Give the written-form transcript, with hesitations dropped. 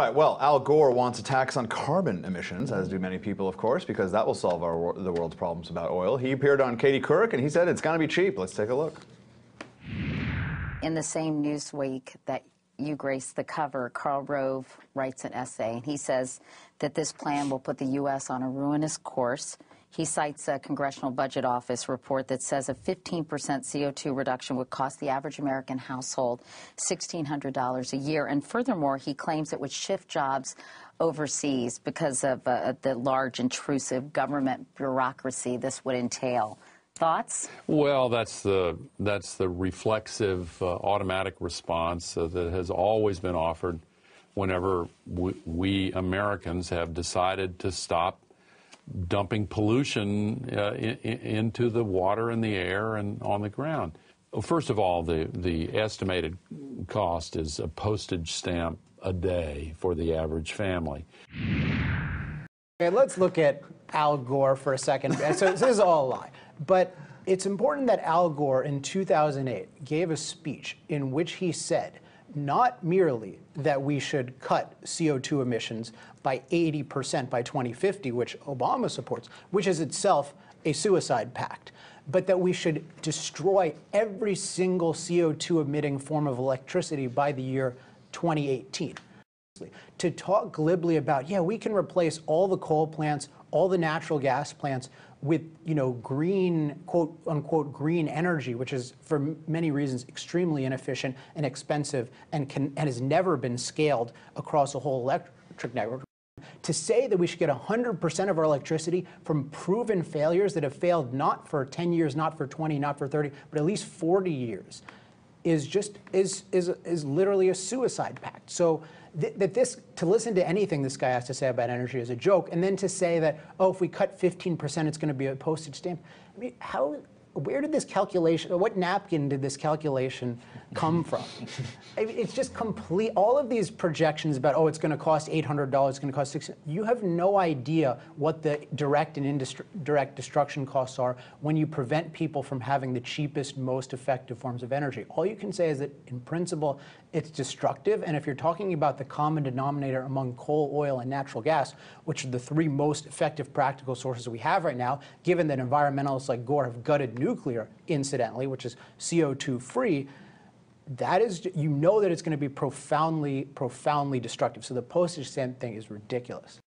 All right, well, Al Gore wants a tax on carbon emissions, as do many people, of course, because that will solve the world's problems about oil. He appeared on Katie Couric, and he said it's going to be cheap. Let's take a look. In the same Newsweek that you graced the cover, Karl Rove writes an essay, and he says that this plan will put the U.S. on a ruinous course. He cites a Congressional Budget Office report that says a 15% CO2 reduction would cost the average American household $1,600 a year. And furthermore, he claims it would shift jobs overseas because of the large, intrusive government bureaucracy this would entail. Thoughts? Well, that's the reflexive, automatic response that has always been offered whenever we Americans have decided to stop dumping pollution into the water and the air and on the ground. First of all, the estimated cost is a postage stamp a day for the average family. Okay, let's look at Al Gore for a second. So this is all a lie. But it's important that Al Gore in 2008 gave a speech in which he said not merely that we should cut CO2 emissions by 80% by 2050, which Obama supports, which is itself a suicide pact, but that we should destroy every single CO2 emitting form of electricity by the year 2018. To talk glibly about, yeah, we can replace all the coal plants, all the natural gas plants with, green, quote unquote, green energy, which is for many reasons extremely inefficient and expensive and has never been scaled across a whole electric network. To say that we should get 100% of our electricity from proven failures that have failed not for 10 years, not for 20, not for 30, but at least 40 years is literally a suicide pact. So to listen to anything this guy has to say about energy is a joke, and then to say that, oh, if we cut 15%, it's going to be a postage stamp. I mean, where did this calculation, what napkin did this calculation come from? I mean, it's just complete, all of these projections about, oh, it's going to cost $800, it's going to cost $600, you have no idea what the direct and indirect destruction costs are when you prevent people from having the cheapest, most effective forms of energy. All you can say is that, in principle, it's destructive, and if you're talking about the common denominator among coal, oil, and natural gas, which are the three most effective practical sources we have right now, given that environmentalists like Gore have gutted nuclear, incidentally, which is CO2 free, that is, that it's going to be profoundly, profoundly destructive. So the postage stamp thing is ridiculous.